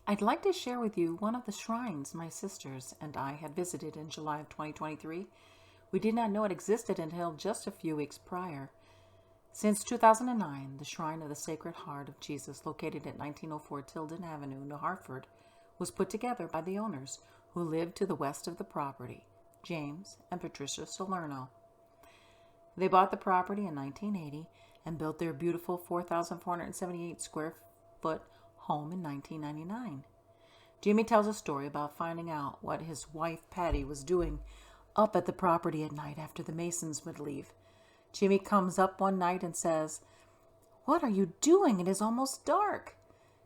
I'd like to share with you one of the shrines my sisters and I had visited in July of 2023. We did not know it existed until just a few weeks prior. Since 2009, the Shrine of the Sacred Heart of Jesus, located at 1904 Tilden Avenue, New Hartford, was put together by the owners who lived to the west of the property, James and Patricia Salerno. They bought the property in 1980 and built their beautiful 4,478 square foot home in 1999. Jimmy tells a story about finding out what his wife Patty was doing up at the property at night after the Masons would leave. Jimmy comes up one night and says, "What are you doing? It is almost dark."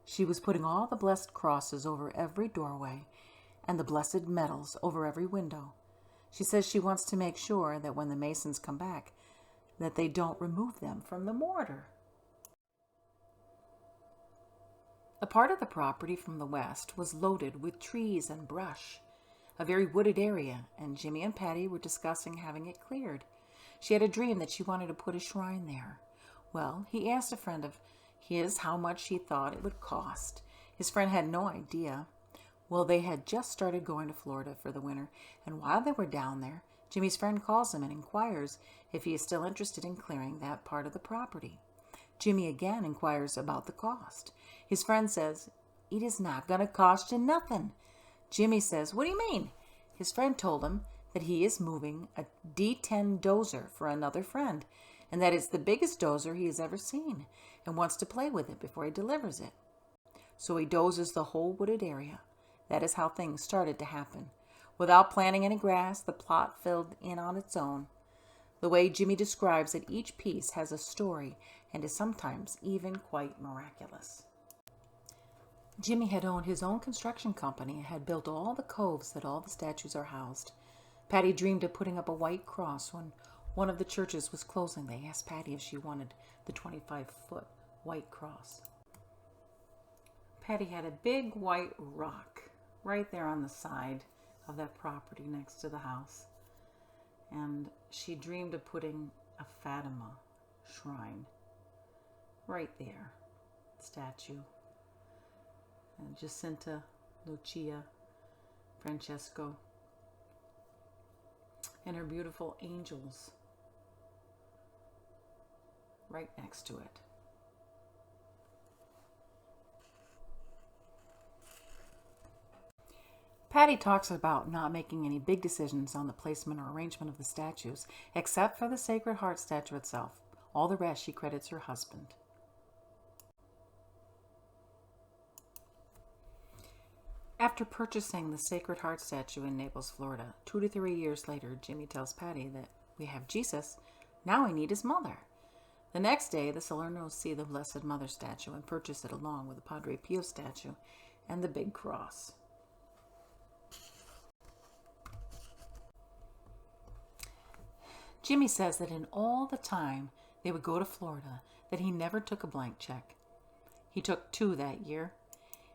She was putting all the blessed crosses over every doorway and the blessed medals over every window. She says she wants to make sure that when the Masons come back, that they don't remove them from the mortar. A part of the property from the west was loaded with trees and brush, a very wooded area, and Jimmy and Patty were discussing having it cleared. She had a dream that she wanted to put a shrine there. Well, he asked a friend of his how much he thought it would cost. His friend had no idea. Well, they had just started going to Florida for the winter, and while they were down there, Jimmy's friend calls him and inquires if he is still interested in clearing that part of the property. Jimmy again inquires about the cost. His friend says, "It is not going to cost you nothing." Jimmy says, "What do you mean?" His friend told him that he is moving a D10 dozer for another friend, and that it's the biggest dozer he has ever seen, and wants to play with it before he delivers it. So he dozes the whole wooded area. That is how things started to happen. Without planting any grass, the plot filled in on its own. The way Jimmy describes it, each piece has a story and is sometimes even quite miraculous. Jimmy had owned his own construction company and had built all the coves that all the statues are housed. Patty dreamed of putting up a white cross. When one of the churches was closing, they asked Patty if she wanted the 25-foot white cross. Patty had a big white rock right there on the side of that property next to the house. And she dreamed of putting a Fatima shrine right there, statue. And Jacinta, Lucia, Francesco, and her beautiful angels right next to it. Patty talks about not making any big decisions on the placement or arrangement of the statues, except for the Sacred Heart statue itself. All the rest she credits her husband. After purchasing the Sacred Heart statue in Naples, Florida, 2 to 3 years later, Jimmy tells Patty that we have Jesus, now we need his mother. The next day, the Salernos see the Blessed Mother statue and purchase it along with the Padre Pio statue and the big cross. Jimmy says that in all the time they would go to Florida, that he never took a blank check. He took 2 that year.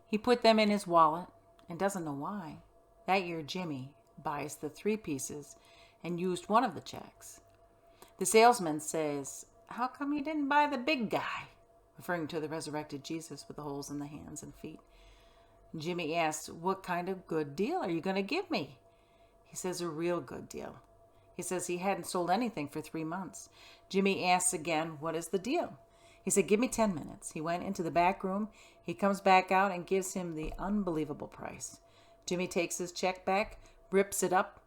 He put them in his wallet and doesn't know why. That year, Jimmy buys the 3 pieces and used one of the checks. The salesman says, "How come you didn't buy the big guy?" referring to the resurrected Jesus with the holes in the hands and feet. Jimmy asks, "What kind of good deal are you going to give me?" He says, "A real good deal." He says he hadn't sold anything for 3 months. Jimmy asks again, "What is the deal?" He said, "Give me 10 minutes. He went into the back room. He comes back out and gives him the unbelievable price. Jimmy takes his check back, rips it up,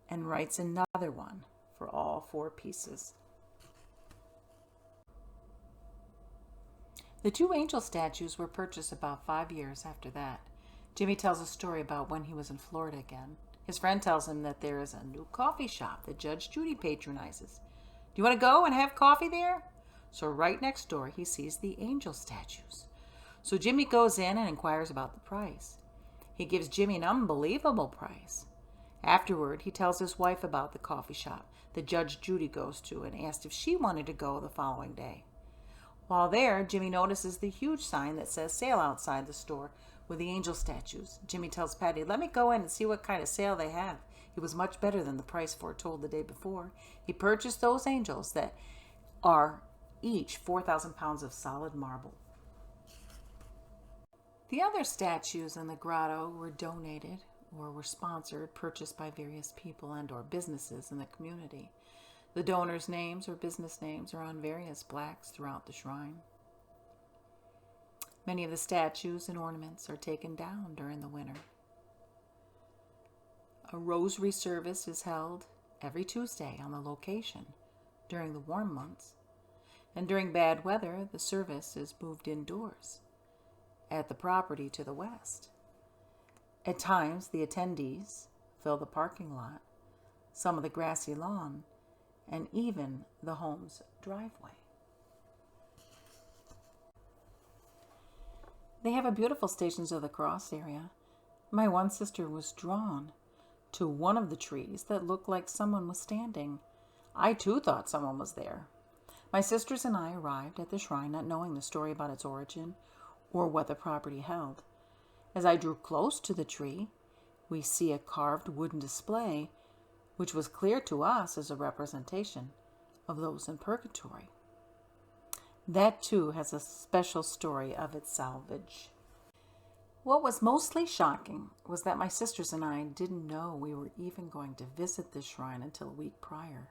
and writes another one for all 4 pieces. The 2 angel statues were purchased about 5 years after that. Jimmy tells a story about when he was in Florida again. His friend tells him that there is a new coffee shop that Judge Judy patronizes. "Do you want to go and have coffee there?" So right next door he sees the angel statues. So Jimmy goes in and inquires about the price. He gives Jimmy an unbelievable price. Afterward, he tells his wife about the coffee shop that Judge Judy goes to and asked if she wanted to go the following day. While there, Jimmy notices the huge sign that says sale outside the store with the angel statues. Jimmy tells Patty, "Let me go in and see what kind of sale they have." It was much better than the price foretold the day before. He purchased those angels that are each 4,000 pounds of solid marble. The other statues in the grotto were donated or were sponsored, purchased by various people and or businesses in the community. The donors' names or business names are on various plaques throughout the shrine. Many of the statues and ornaments are taken down during the winter. A rosary service is held every Tuesday on the location during the warm months, and during bad weather, the service is moved indoors at the property to the west. At times, the attendees fill the parking lot, some of the grassy lawn, and even the home's driveway. They have a beautiful Stations of the Cross area. My one sister was drawn to one of the trees that looked like someone was standing. I too thought someone was there. My sisters and I arrived at the shrine not knowing the story about its origin or what the property held. As I drew close to the tree, we see a carved wooden display, which was clear to us as a representation of those in purgatory. That too has a special story of its salvage. What was mostly shocking was that my sisters and I didn't know we were even going to visit this shrine until a week prior.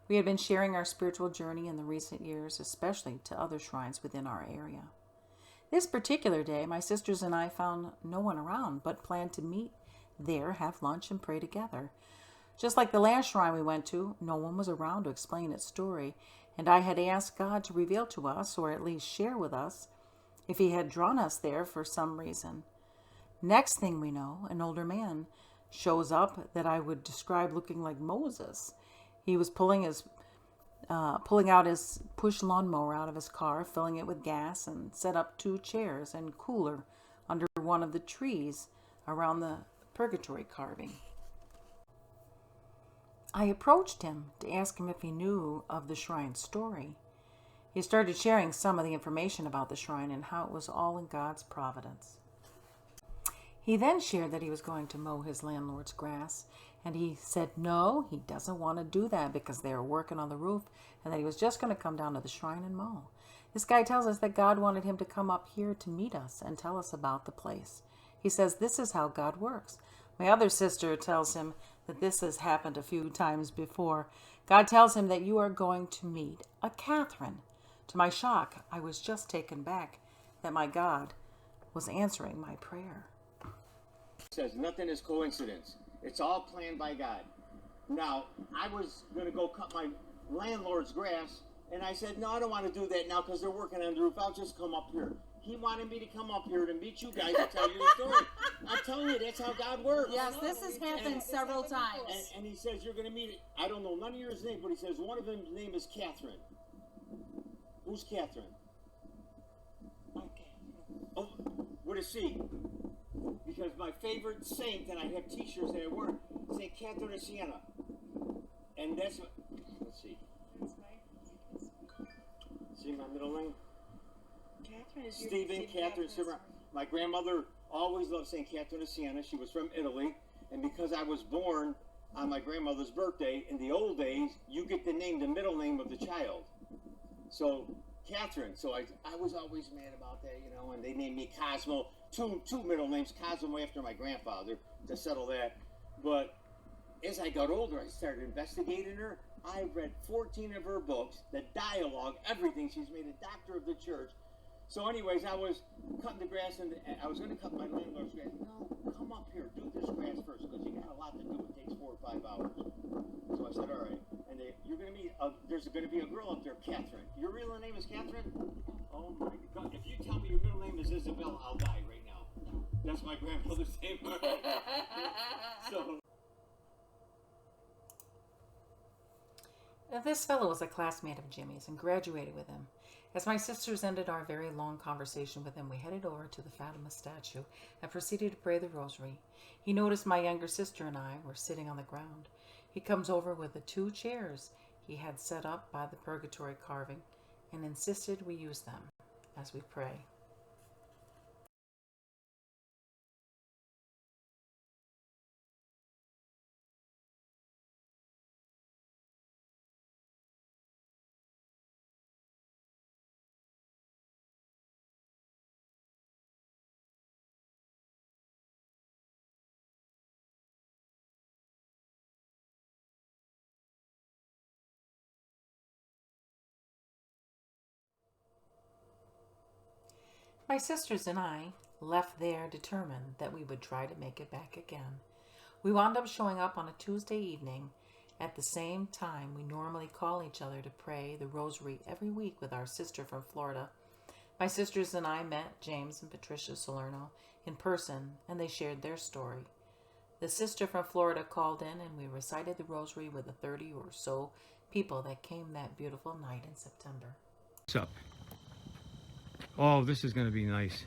We had been sharing our spiritual journey in the recent years, especially to other shrines within our area. This particular day, my sisters and I found no one around, but planned to meet there, have lunch, and pray together. Just like the last shrine we went to, no one was around to explain its story, and I had asked God to reveal to us, or at least share with us, if he had drawn us there for some reason. Next thing we know, an older man shows up that I would describe looking like Moses. He was pulling out his push lawnmower out of his car, filling it with gas, and set up 2 chairs and cooler under one of the trees around the purgatory carving. I approached him to ask him if he knew of the shrine's story. He started sharing some of the information about the shrine and how it was all in God's providence. He then shared that he was going to mow his landlord's grass, and he said no, he doesn't want to do that because they are working on the roof, and that he was just going to come down to the shrine and mow. This guy tells us that God wanted him to come up here to meet us and tell us about the place. He says this is how God works. My other sister tells him that this has happened a few times before. God tells him that you are going to meet a Catherine. To my shock, I was just taken back that my God was answering my prayer. Says nothing is coincidence. It's all planned by God. Now, I was going to go cut my landlord's grass, and I said, no, I don't want to do that now because they're working on the roof. I'll just come up here. He wanted me to come up here to meet you guys and tell you the story. I'm telling you, that's how God works. Yes, this has happened several times. And he says, you're going to meet, I don't know none of yours names, but he says one of them's name is Catherine. Who's Catherine? Okay. Oh, with a C. Because my favorite saint, and I have t-shirts that I wear, St. Catherine of Siena. And that's what, let's see. See my middle name? Stephen, Catherine, my grandmother always loved St. Catherine of Siena. She was from Italy. And because I was born on my grandmother's birthday, in the old days, you get to name the middle name of the child. So, Catherine. So I was always mad about that, you know, and they named me Cosmo. Two middle names, Cosmo after my grandfather, to settle that. But as I got older, I started investigating her. I read 14 of her books, the dialogue, everything. She's made a doctor of the church. So anyways, I was cutting the grass, and I was going to cut my landlord's grass. No, come up here, do this grass first, because you got a lot to do. It takes 4 or 5 hours. So I said, all right. And you're going to meet, there's going to be a girl up there, Catherine. Your real name is Catherine? Oh my God. If you tell me your middle name is Isabel, I'll die right now. That's my grandmother's name. So. This fellow was a classmate of Jimmy's and graduated with him. As my sisters ended our very long conversation with him, we headed over to the Fatima statue and proceeded to pray the rosary. He noticed my younger sister and I were sitting on the ground. He comes over with the 2 chairs he had set up by the purgatory carving and insisted we use them as we pray. My sisters and I left there determined that we would try to make it back again. We wound up showing up on a Tuesday evening at the same time we normally call each other to pray the rosary every week with our sister from Florida. My sisters and I met James and Patricia Salerno in person, and they shared their story. The sister from Florida called in, and we recited the rosary with the 30 or so people that came that beautiful night in September. What's up? Oh, this is going to be nice.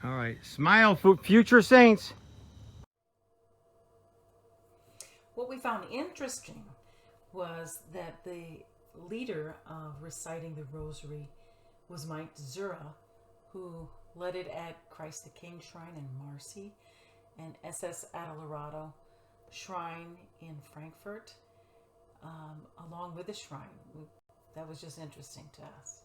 All right. Smile, future saints. What we found interesting was that the leader of reciting the rosary was Mike Zura, who led it at Christ the King Shrine in Marcy and SS Adelarado Shrine in Frankfurt, along with the shrine. That was just interesting to us.